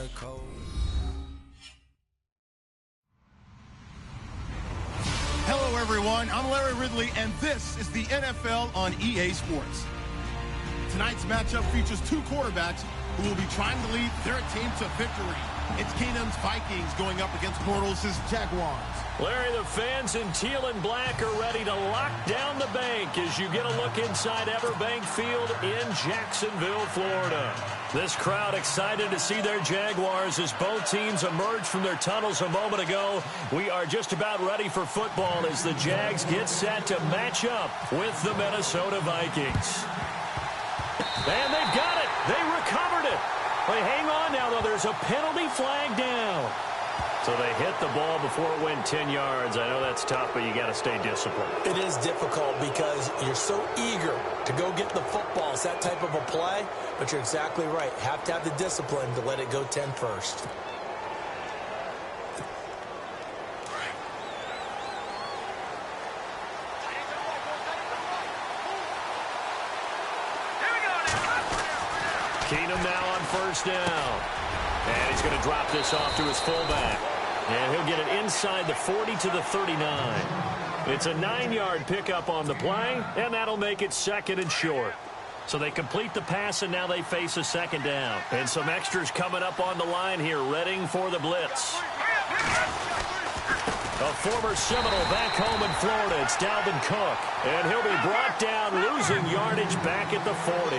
water cold. Hello, everyone. I'm Larry Ridley, and this is the NFL on EA Sports. Tonight's matchup features two quarterbacks who will be trying to lead their team to victory. It's Keenum's Vikings going up against Bortles' Jaguars. Larry, the fans in teal and black are ready to lock down the bank as you get a look inside Everbank Field in Jacksonville, Florida. This crowd excited to see their Jaguars as both teams emerged from their tunnels a moment ago. We are just about ready for football as the Jags get set to match up with the Minnesota Vikings. And they've got it. They recovered it. They hang on now, though. There's a penalty flag down. So they hit the ball before it went 10 yards. I know that's tough, but you got to stay disciplined. It is difficult because you're so eager to go get the football. It's that type of a play, but you're exactly right. Have to have the discipline to let it go 10 first. Keenum now on first down. And he's going to drop this off to his fullback. And he'll get it inside the 40 to the 39. It's a 9-yard pickup on the play, and that'll make it second and short. So they complete the pass, and now they face a second down. And some extras coming up on the line here, readying for the blitz. A former Seminole back home in Florida. It's Dalvin Cook. And he'll be brought down, losing yardage back at the 40.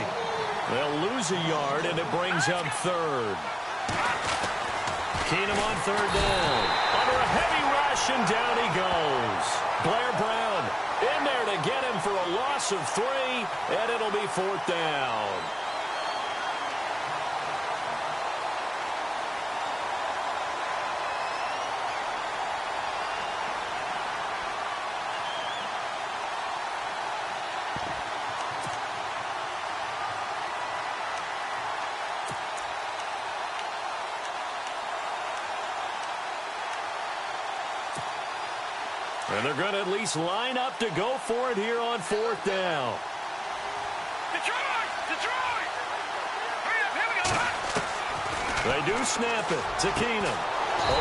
They'll lose a yard, and it brings up third. Keenum on third down. Under a heavy rush, and down he goes. Blair Brown in there to get him for a loss of 3, and it'll be fourth down. And they're going to at least line up to go for it here on fourth down. Detroit! Detroit! Here we go. They do snap it to Keenum.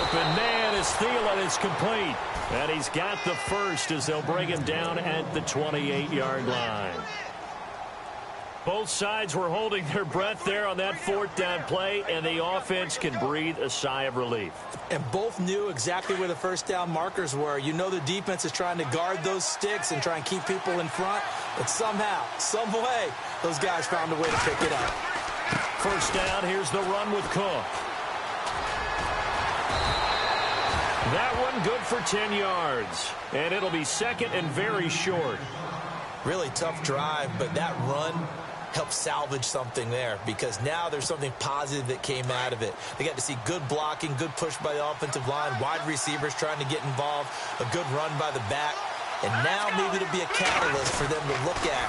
Open man is Thielen. It's complete. And he's got the first as they'll bring him down at the 28-yard line. Both sides were holding their breath there on that fourth down play, and the offense can breathe a sigh of relief. And both knew exactly where the first down markers were. You know the defense is trying to guard those sticks and try and keep people in front, but somehow, some way, those guys found a way to pick it up. First down, here's the run with Cook. That one good for 10 yards, and it'll be second and very short. Really tough drive, but that run helped salvage something there because now there's something positive that came out of it. They got to see good blocking, good push by the offensive line, wide receivers trying to get involved, a good run by the back, and now maybe it'll be a catalyst for them to look at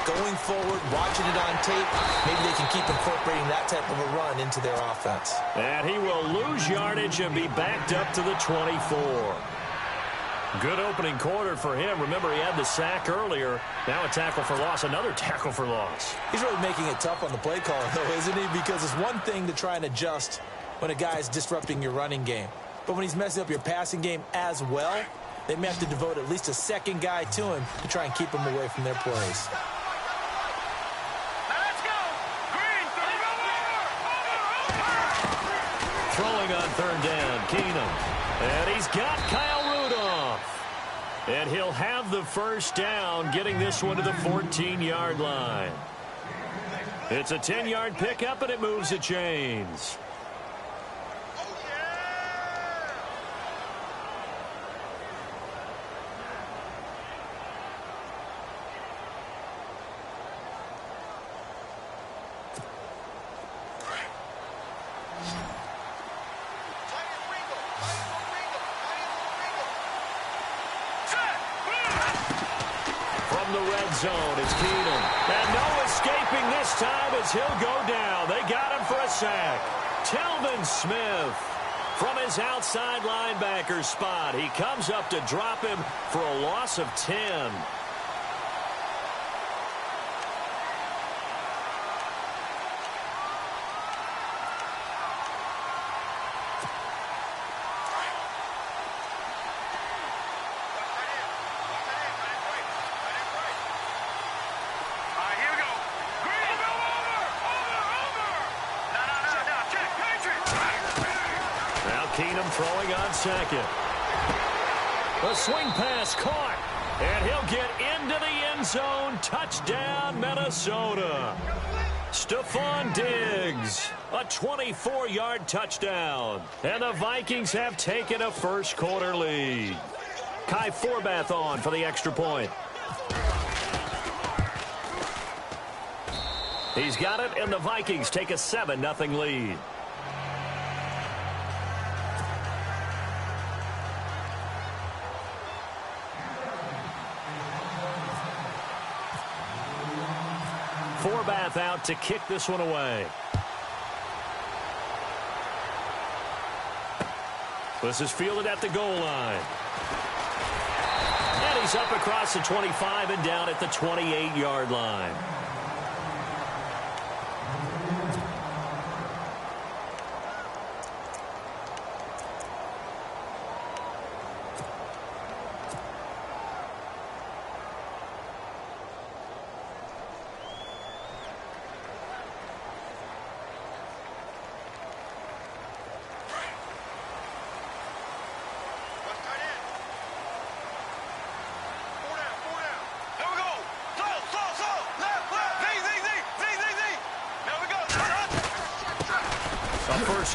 going forward, watching it on tape. Maybe they can keep incorporating that type of a run into their offense. And he will lose yardage and be backed up to the 24. Good opening quarter for him. Remember, he had the sack earlier. Now a tackle for loss, another tackle for loss. He's really making it tough on the play caller, though, isn't he? Because it's one thing to try and adjust when a guy is disrupting your running game. But when he's messing up your passing game as well, they may have to devote at least a second guy to him to try and keep him away from their plays. Throwing on third down, Keenum. And he's got Kyle Rudolph. And he'll have the first down, getting this one to the 14-yard line. It's a 10-yard pickup, and it moves the chains. Zone. It's Keenum. And no escaping this time as he'll go down. They got him for a sack. Telvin Smith from his outside linebacker spot. He comes up to drop him for a loss of 10. Keenum throwing on second. The swing pass caught. And he'll get into the end zone. Touchdown, Minnesota. Stephon Diggs, a 24-yard touchdown. And the Vikings have taken a first-quarter lead. Kai Forbath on for the extra point. He's got it, and the Vikings take a 7-0 lead. Forbath out to kick this one away. This is fielded at the goal line. And he's up across the 25 and down at the 28-yard line.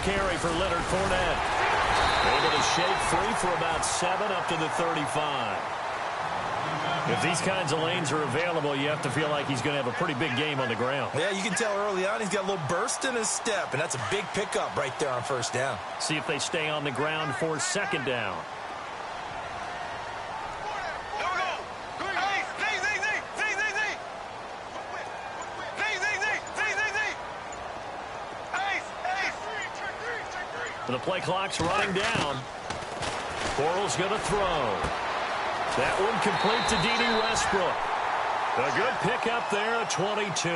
Carry for Leonard Fournette. Able to shake free for about 7 up to the 35. If these kinds of lanes are available, you have to feel like he's going to have a pretty big game on the ground. Yeah, you can tell early on he's got a little burst in his step, and that's a big pickup right there on first down. See if they stay on the ground for second down. The play clock's running down. Bortles going to throw. That one complete to D.D. Westbrook. A good pickup there at 22.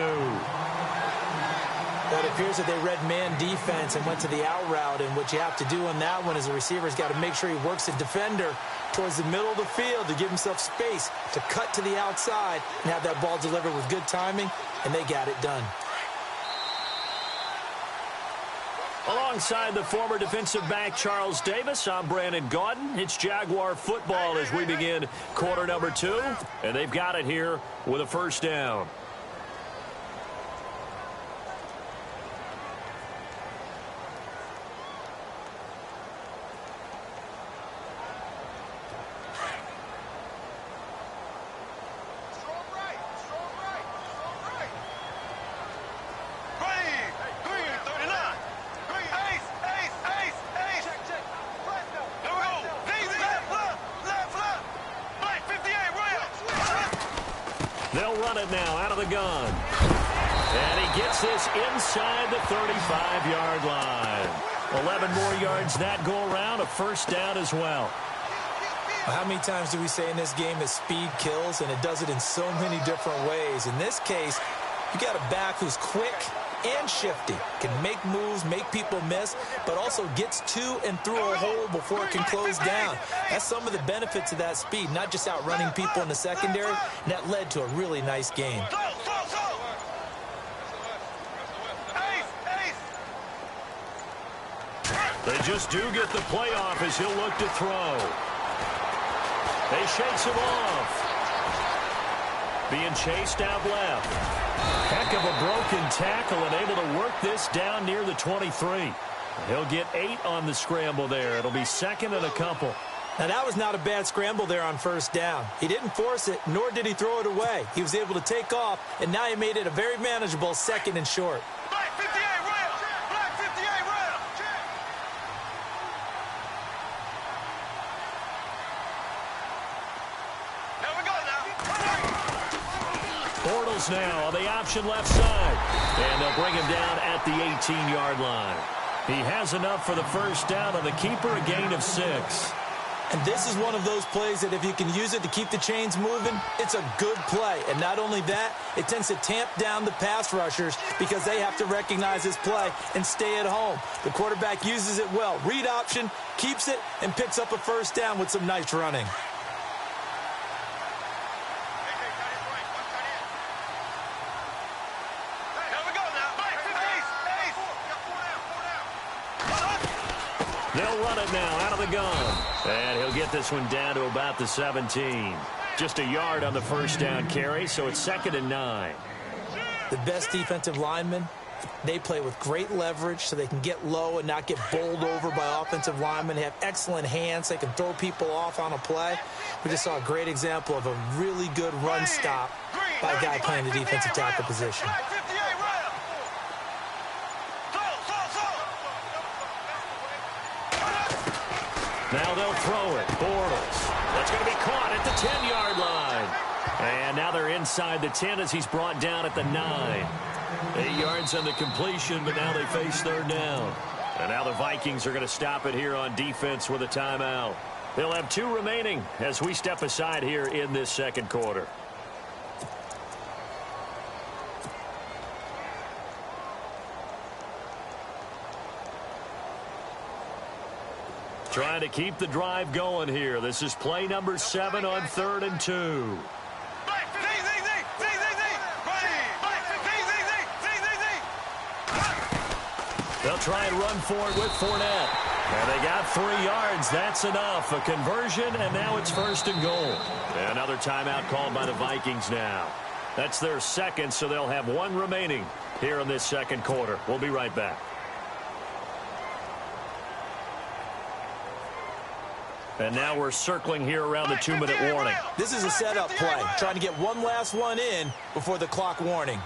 It appears that they read man defense and went to the out route, and what you have to do on that one is the receiver's got to make sure he works the defender towards the middle of the field to give himself space to cut to the outside and have that ball delivered with good timing, and they got it done. Alongside the former defensive back Charles Davis, I'm Brandon Gaudin. It's Jaguar football as we begin quarter number 2, and they've got it here with a first down. They'll run it now out of the gun. And he gets this inside the 35-yard line. 11 more yards that go around, a first down as well. How many times do we say in this game that speed kills, and it does it in so many different ways? In this case, you got a back who's quick and shifty, can make moves, make people miss, but also gets to and through a hole before it can close down. That's some of the benefits of that speed, not just outrunning people in the secondary, and that led to a really nice game. They just do get the playoff as he'll look to throw. They shakes him off. Being chased out left. Heck of a broken tackle and able to work this down near the 23. He'll get 8 on the scramble there. It'll be second and a couple. Now, that was not a bad scramble there on first down. He didn't force it, nor did he throw it away. He was able to take off, and now he made it a very manageable second and short. Black 58 rail! Black 58 rail! Here we go now. Bortles now on the option left side. And they'll bring him down at the 18-yard line. He has enough for the first down on the keeper, a gain of 6. And this is one of those plays that if you can use it to keep the chains moving, it's a good play. And not only that, it tends to tamp down the pass rushers because they have to recognize this play and stay at home. The quarterback uses it well. Read option, keeps it, and picks up a first down with some nice running. They'll run it now out of the gun. And he'll get this one down to about the 17. Just a yard on the first down carry, so it's 2nd and 9. The best defensive linemen, they play with great leverage so they can get low and not get bowled over by offensive linemen. They have excellent hands. They can throw people off on a play. We just saw a great example of a really good run stop by a guy playing the defensive tackle position. Now they'll throw it. Bortles. That's going to be caught at the 10-yard line. And now they're inside the 10 as he's brought down at the 9. 8 yards on the completion, but now they face 3rd down. And now the Vikings are going to stop it here on defense with a timeout. They'll have 2 remaining as we step aside here in this 2nd quarter. Trying to keep the drive going here. This is play number 7 on 3rd and 2. They'll try and run for it with Fournette. And they got 3 yards. That's enough. A conversion, and now it's 1st and goal. Another timeout called by the Vikings now. That's their 2nd, so they'll have 1 remaining here in this 2nd quarter. We'll be right back. And now we're circling here around the 2-minute warning. This is a setup play, trying to get one last one in before the clock warning.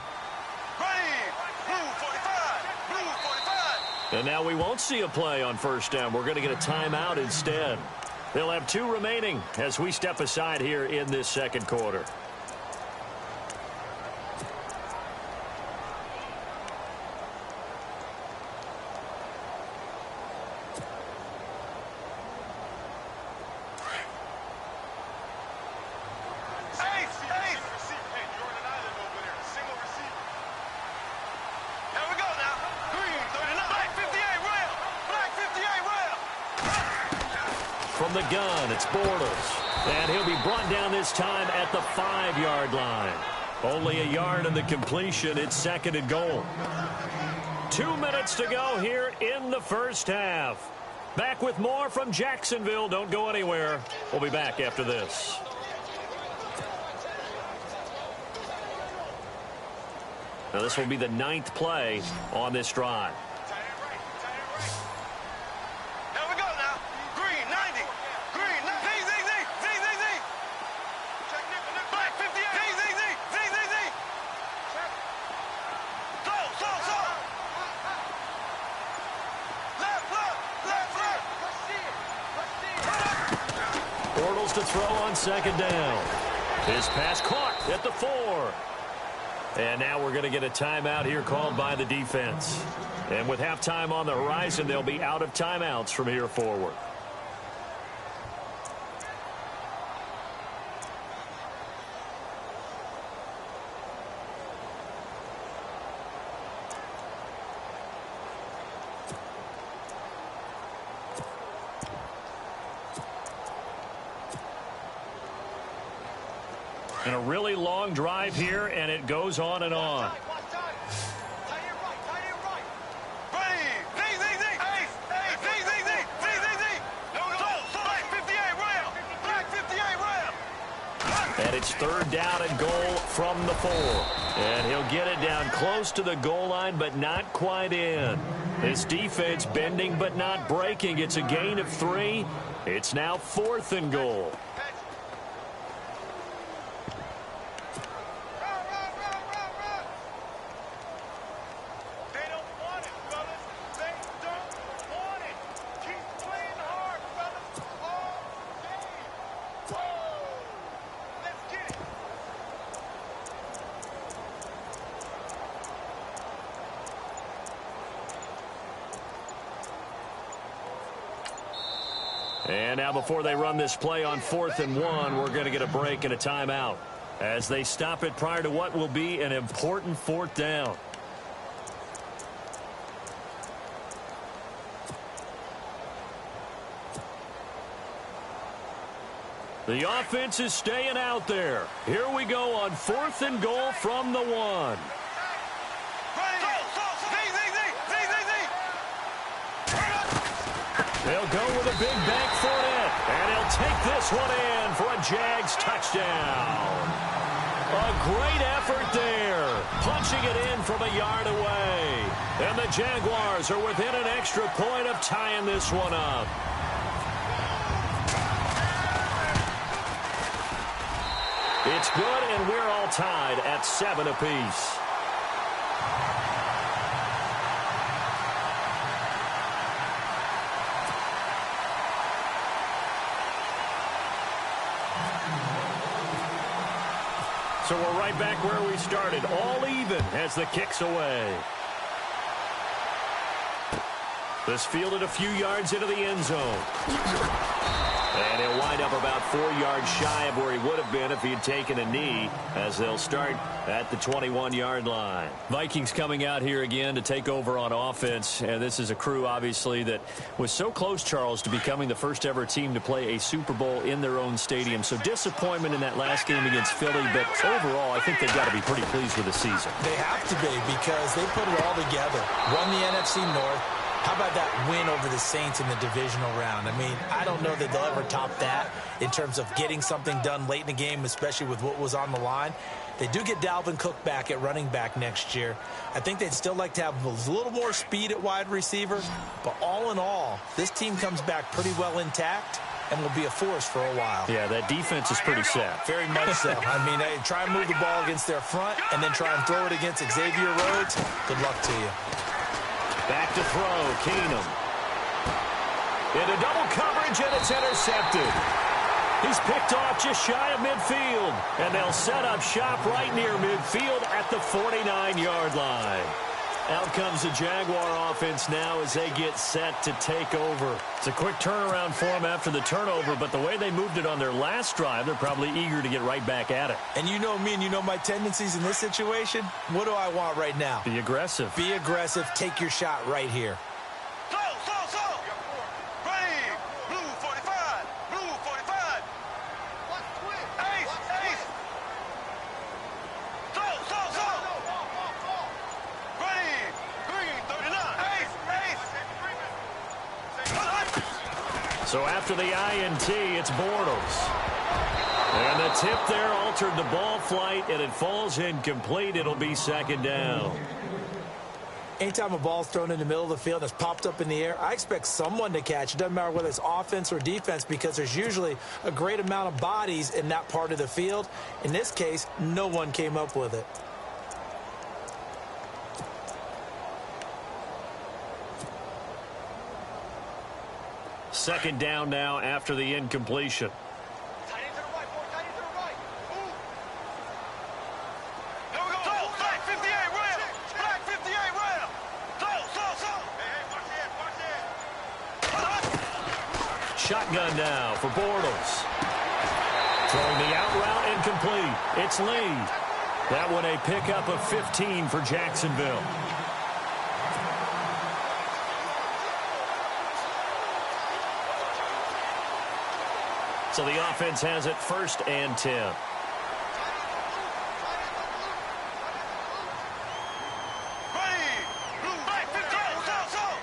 And now we won't see a play on 1st down. We're going to get a timeout instead. They'll have 2 remaining as we step aside here in this 2nd quarter. From the gun, it's Bortles. And he'll be brought down this time at the 5-yard line. Only a yard in the completion. It's 2nd and goal. 2 minutes to go here in the 1st half. Back with more from Jacksonville. Don't go anywhere. We'll be back after this. Now this will be the 9th play on this drive. Bortles to throw on 2nd down. His pass caught at the 4. And now we're going to get a timeout here called by the defense. And with halftime on the horizon, they'll be out of timeouts from here forward. And a really long drive here, and it goes on and on. And it's 3rd down and goal from the 4. And he'll get it down close to the goal line, but not quite in. This defense bending but not breaking. It's a gain of 3. It's now 4th and goal. And now before they run this play on 4th and 1, we're going to get a break and a timeout as they stop it prior to what will be an important 4th down. The offense is staying out there. Here we go on 4th and goal from the 1. They'll go with a big back foot in, and he'll take this one in for a Jags touchdown. A great effort there, punching it in from a yard away. And the Jaguars are within an extra point of tying this one up. It's good, and we're all tied at 7 apiece. So we're right back where we started, all even as the kick's away. This fielded a few yards into the end zone. And he'll wind up about 4 yards shy of where he would have been if he had taken a knee, as they'll start at the 21-yard line. Vikings coming out here again to take over on offense. And this is a crew, obviously, that was so close, Charles, to becoming the first-ever team to play a Super Bowl in their own stadium. So disappointment in that last game against Philly, but overall, I think they've got to be pretty pleased with the season. They have to be, because they put it all together. Won the NFC North. How about that win over the Saints in the divisional round? I mean, I don't know that they'll ever top that in terms of getting something done late in the game, especially with what was on the line. They do get Dalvin Cook back at running back next year. I think they'd still like to have a little more speed at wide receiver. But all in all, this team comes back pretty well intact and will be a force for a while. Yeah, that defense is pretty set. Very much so. I mean, they try and move the ball against their front and then try and throw it against Xavier Rhodes. Good luck to you. Back to throw, Keenum. Into double coverage, and it's intercepted. He's picked off just shy of midfield, and they'll set up shop right near midfield at the 49-yard line. Out comes the Jaguar offense now as they get set to take over. It's a quick turnaround for them after the turnover, but the way they moved it on their last drive, they're probably eager to get right back at it. And you know me and you know my tendencies in this situation. What do I want right now? Be aggressive. Be aggressive. Take your shot right here. Slow. Ready. Blue 45. Blue 45. Ace. Slow. Ready. Green 39. Ace. So after the INT, it's Bortles. And the tip there altered the ball flight, and it falls incomplete. It'll be second down. Anytime a ball's thrown in the middle of the field and it's popped up in the air, I expect someone to catch. It doesn't matter whether it's offense or defense, because there's usually a great amount of bodies in that part of the field. In this case, no one came up with it. Second down now after the incompletion. Tight end to the right, boy. Tight end to the right. Move. Here we go. Slow. Flag 58 round. Flag 58 round. Slow. Watch it. Shotgun now for Bortles. Throwing the out route incomplete. It's Lee. That one a pickup of 15 for Jacksonville. So the offense has it 1st and 10. Ready. Blue flag 58. Slow.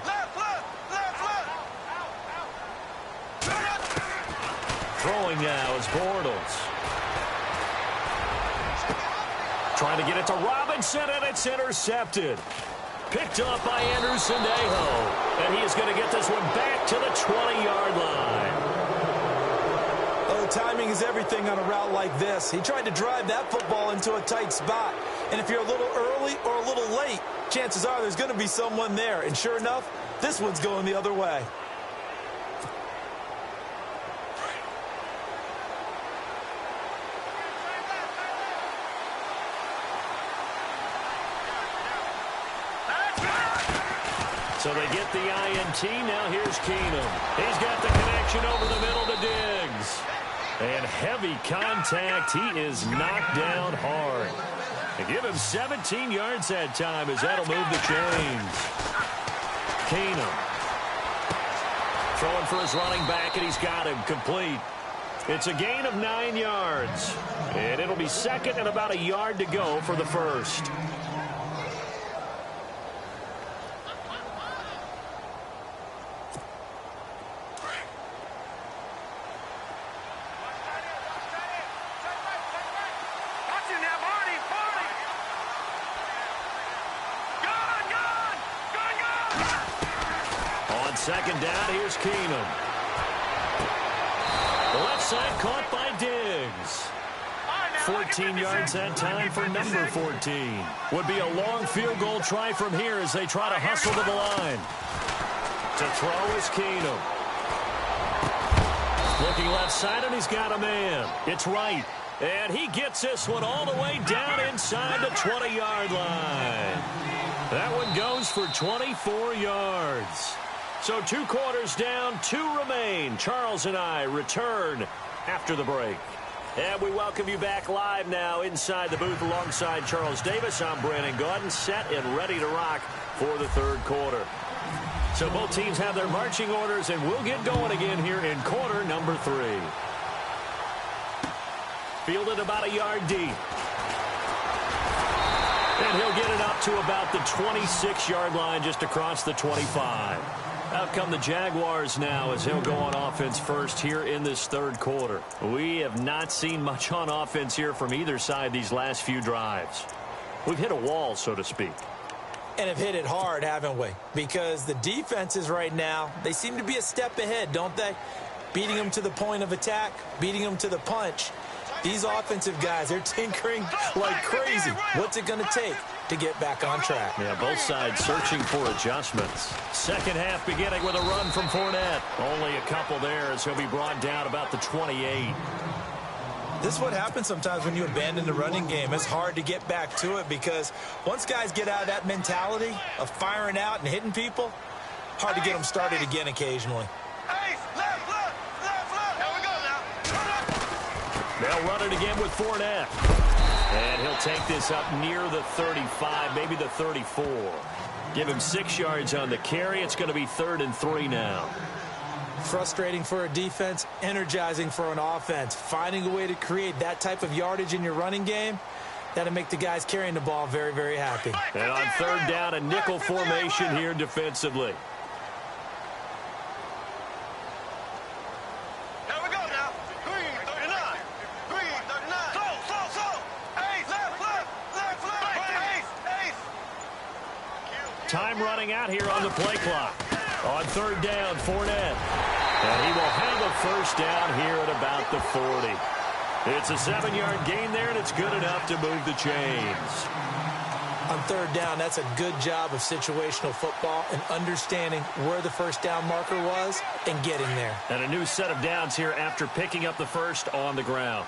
Left. Throwing now is Bortles. Trying to get it to Robinson, and it's intercepted. Picked up by Andrew Sendejo. And he is going to get this one back to the 20-yard line. Oh, timing is everything on a route like this. He tried to drive that football into a tight spot. And if you're a little early or a little late, chances are there's going to be someone there. And sure enough, this one's going the other way. So they get the INT. Now here's Keenum. He's got the connection over the middle to Diggs. And heavy contact. He is knocked down hard. They give him 17 yards that time as that'll move the chains. Keenum throwing for his running back, and he's got him complete. It's a gain of 9 yards. And it'll be second and about a yard to go for the first. second down, here's Keenum. The left side caught by Diggs. 14 yards that time for number 14. Would be a long field goal try from here as they try to hustle to the line. To throw is Keenum. Looking left side, and he's got a man. It's right. And he gets this one all the way down inside the 20-yard line. That one goes for 24 yards. So 2 quarters down, 2 remain. Charles and I return after the break. And we welcome you back live now inside the booth alongside Charles Davis. I'm Brandon Gaudin, set and ready to rock for the third quarter. So both teams have their marching orders, and we'll get going again here in quarter number 3. Fielded about a yard deep. And he'll get it up to about the 26-yard line, just across the 25. Out come the Jaguars now as he'll go on offense first here in this third quarter. We have not seen much on offense here from either side these last few drives. We've hit a wall, so to speak. And have hit it hard, haven't we? Because the defenses right now, they seem to be a step ahead, don't they? Beating them to the point of attack, beating them to the punch. These offensive guys, they're tinkering like crazy. What's it going to take to get back on track? Yeah, both sides searching for adjustments. Second half beginning with a run from Fournette. Only a couple there as he'll be brought down about the 28. This is what happens sometimes when you abandon the running game. It's hard to get back to it because once guys get out of that mentality of firing out and hitting people, hard to get them started again occasionally. They'll run it again with Fournette. And he'll take this up near the 35, maybe the 34. Give him 6 yards on the carry. It's going to be 3rd and 3 now. Frustrating for a defense, energizing for an offense. Finding a way to create that type of yardage in your running game, that'll make the guys carrying the ball very, very happy. And on 3rd down, a nickel formation here defensively. Time running out here on the play clock. On 3rd down, Fournette. And he will have a first down here at about the 40. It's a 7-yard gain there, and it's good enough to move the chains. On 3rd down, that's a good job of situational football and understanding where the first down marker was and getting there. And a new set of downs here after picking up the first on the ground.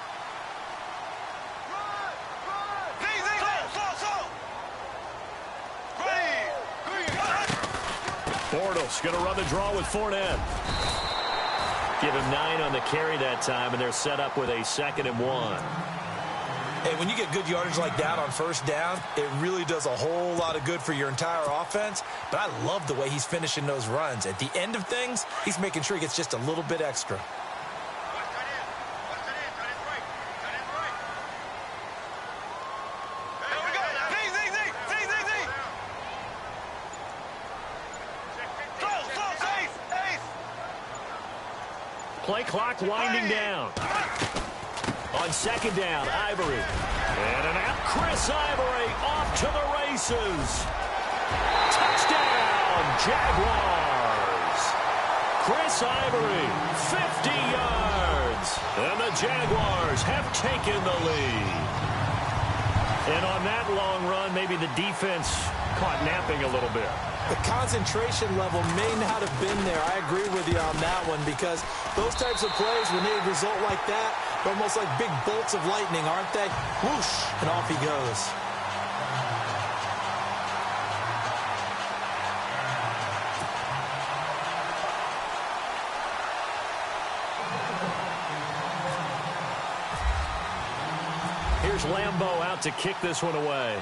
Bortles going to run the draw with Fournette. Give him 9 on the carry that time, and they're set up with a 2nd and 1. Hey, when you get good yardage like that on first down, it really does a whole lot of good for your entire offense. But I love the way he's finishing those runs. At the end of things, he's making sure he gets just a little bit extra. Play clock winding down. On 2nd down, Ivory. And an out, Chris Ivory off to the races. Touchdown, Jaguars. Chris Ivory, 50 yards. And the Jaguars have taken the lead. And on that long run, maybe the defense caught napping a little bit. The concentration level may not have been there. I agree with you on that one because those types of plays, when they result like that, they're almost like big bolts of lightning, aren't they? Whoosh, and off he goes. Here's Lambeau out to kick this one away.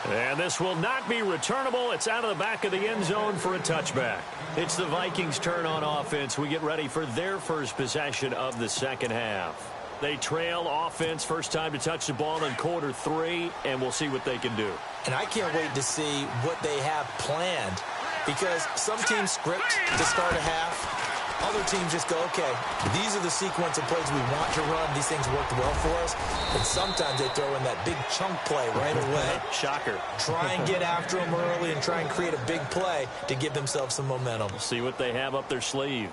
And this will not be returnable. It's out of the back of the end zone for a touchback. It's the Vikings' turn on offense. We get ready for their first possession of the second half. They trail offense, first time to touch the ball in quarter 3, and we'll see what they can do. And I can't wait to see what they have planned because some teams script to start a half Other teams just go, okay, these are the sequence of plays we want to run. These things worked well for us. And sometimes they throw in that big chunk play right away. Shocker. Try and get after them early and try and create a big play to give themselves some momentum. See what they have up their sleeve.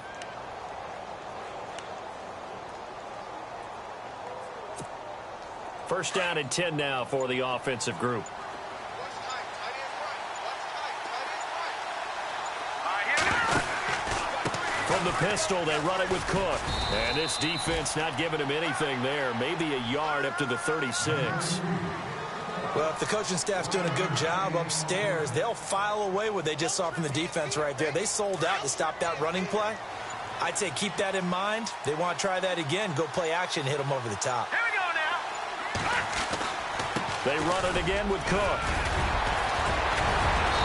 First down and 10 now for the offensive group. From the pistol, they run it with Cook. And this defense not giving him anything there. Maybe a yard up to the 36. Well, if the coaching staff's doing a good job upstairs, they'll file away what they just saw from the defense right there. They sold out to stop that running play. I'd say keep that in mind. They want to try that again. Go play action, hit them over the top. Here we go now. They run it again with Cook.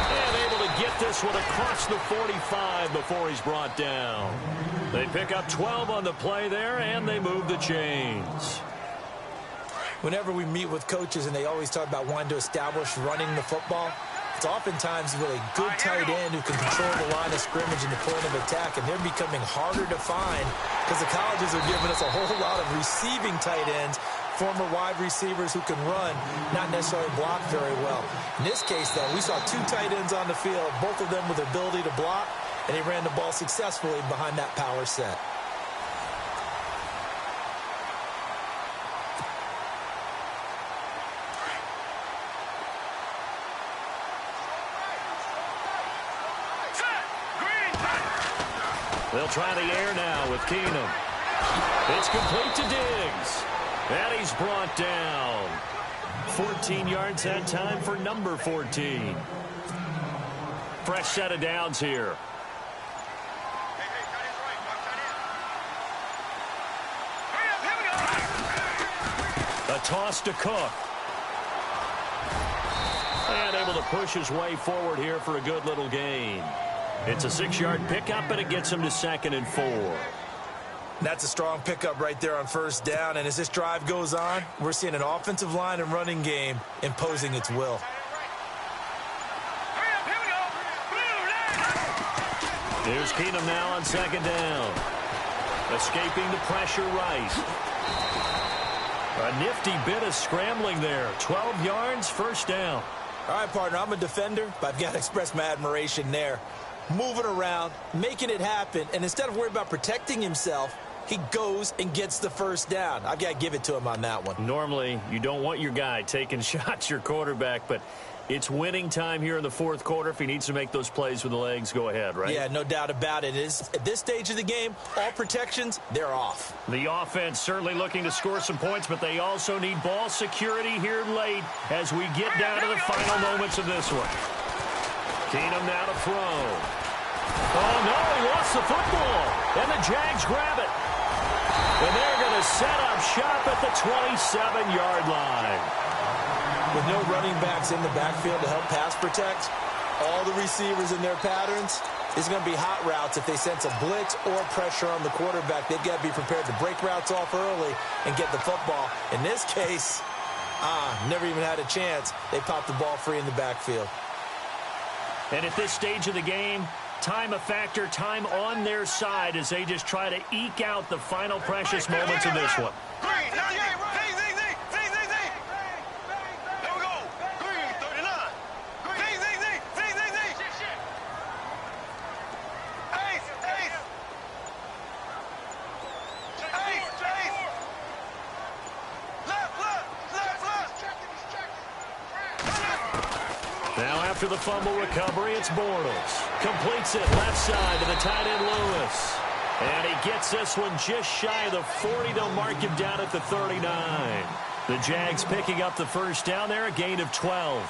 And able to get this one across the 45 before he's brought down. They pick up 12 on the play there, and they move the chains. Whenever we meet with coaches and they always talk about wanting to establish running the football, it's oftentimes with a good tight end who can control the line of scrimmage and the point of attack, and they're becoming harder to find because the colleges are giving us a whole lot of receiving tight ends, former wide receivers who can run, not necessarily block very well. In this case, though, we saw two tight ends on the field, both of them with the ability to block, and he ran the ball successfully behind that power set. They'll try the air now with Keenum. It's complete to Diggs. And he's brought down. 14 yards that time for number 14. Fresh set of downs here. A toss to Cook. And able to push his way forward here for a good little gain. It's a 6-yard pickup, and it gets him to 2nd and 4. That's a strong pickup right there on first down. And as this drive goes on, we're seeing an offensive line and running game imposing its will. Here's Keenum now on 2nd down. Escaping the pressure right. A nifty bit of scrambling there. 12 yards, first down. All right, partner, I'm a defender, but I've got to express my admiration there. Moving around, making it happen, and instead of worrying about protecting himself, he goes and gets the first down. I've got to give it to him on that one. Normally, you don't want your guy taking shots, your quarterback, but it's winning time here in the fourth quarter. If he needs to make those plays with the legs, go ahead, right? Yeah, no doubt about it. At this stage of the game, all protections, they're off. The offense certainly looking to score some points, but they also need ball security here late as we get down to the final moments of this one. Keenum now to throw. Oh, no, he lost the football. And the Jags grab it. And they're going to set up shop at the 27-yard line. With no running backs in the backfield to help pass protect, all the receivers in their patterns, it's going to be hot routes. If they sense a blitz or pressure on the quarterback, they've got to be prepared to break routes off early and get the football. In this case, never even had a chance. They popped the ball free in the backfield. And at this stage of the game, time a factor, time on their side as they just try to eke out the final precious moments of this one. Green, 98, there we go. Green, 39. Green, Ace. Left. Now after the fumble recovery, it's Bortles. Completes it left side to the tight end Lewis. And he gets this one just shy of the 40. They'll mark him down at the 39. The Jags picking up the first down there, a gain of 12.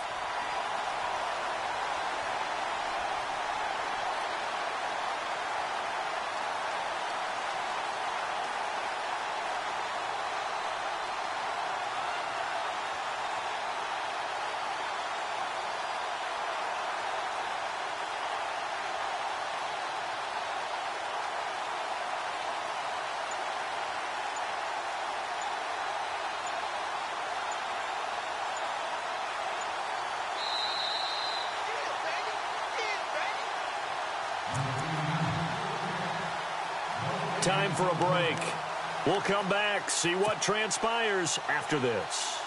Time for a break. We'll come back, see what transpires after this.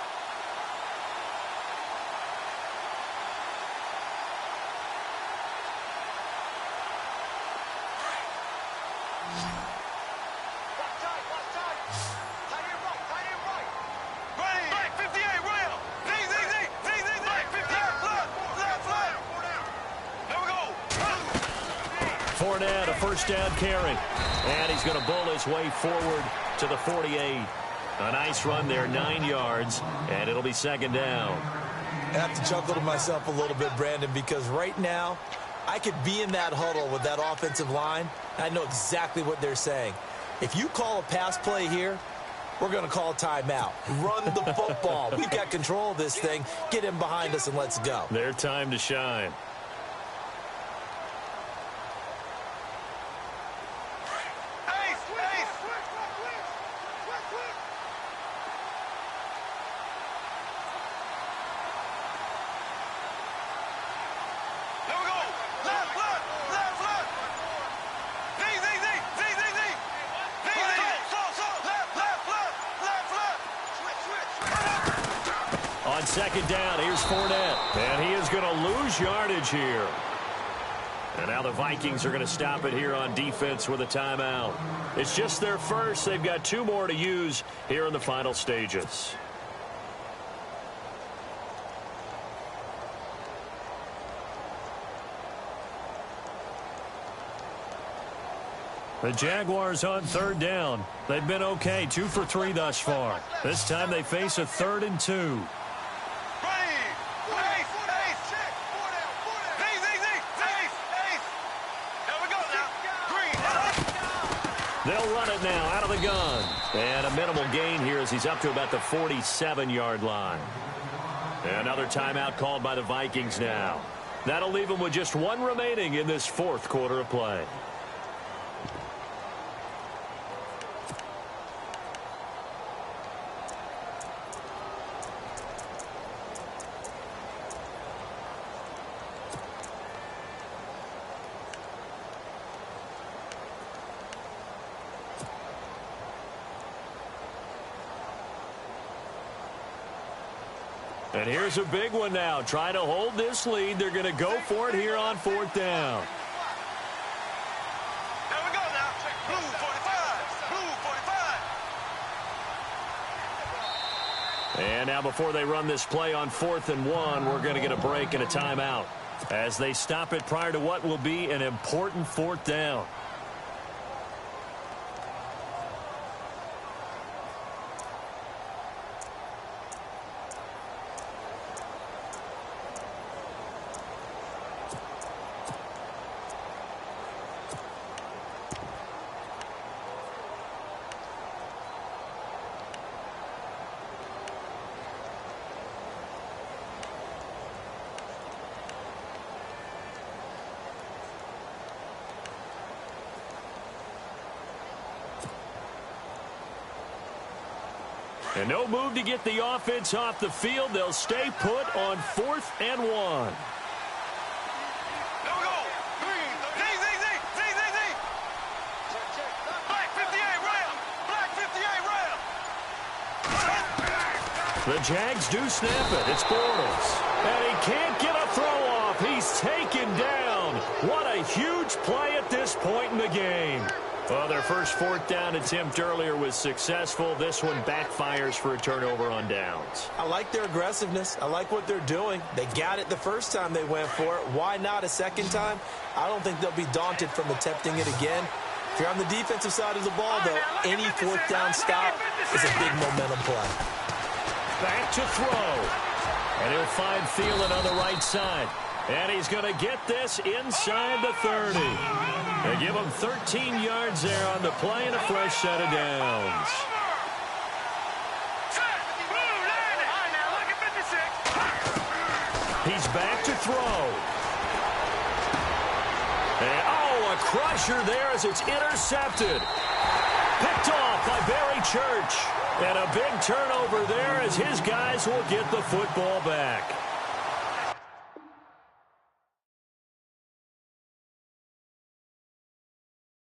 Fournette, a first down carry. And he's going to bowl his way forward to the 48. A nice run there, 9 yards, and it'll be second down. I have to chuckle to myself a little bit, Brandon, because right now I could be in that huddle with that offensive line, and I know exactly what they're saying. If you call a pass play here, we're going to call a timeout. Run the football. We've got control of this thing. Get him behind us and let's go. Their time to shine. On second down, here's Fournette. And he is going to lose yardage here. And now the Vikings are going to stop it here on defense with a timeout. It's just their first. They've got 2 more to use here in the final stages. The Jaguars on third down. They've been okay, 2 for 3 thus far. This time they face a 3rd and 2. They'll run it now out of the gun. And a minimal gain here as he's up to about the 47-yard line. Another timeout called by the Vikings now. That'll leave them with just 1 remaining in this 4th quarter of play. And here's a big one now. Trying to hold this lead. They're going to go for it here on 4th down. There we go now. Blue 45. Blue 45. And now before they run this play on 4th and 1, we're going to get a break and a timeout as they stop it prior to what will be an important 4th down. And no move to get the offense off the field. They'll stay put on 4th and 1. There we go. Green. Z. Black 58 round. Black 58 round. The Jags do snap it. It's Bortles. And he can't get a throw off. He's taken down. What a huge play at this point in the game. Well, their first 4th down attempt earlier was successful. This one backfires for a turnover on downs. I like their aggressiveness. I like what they're doing. They got it the first time they went for it. Why not a second time? I don't think they'll be daunted from attempting it again. If you're on the defensive side of the ball, though, any 4th down stop is a big momentum play. Back to throw. And he'll find Thielen on the right side. And he's going to get this inside the 30. They give him 13 yards there on the play and a fresh set of downs. He's back to throw. And, a crusher there as it's intercepted. Picked off by Barry Church. And a big turnover there as his guys will get the football back.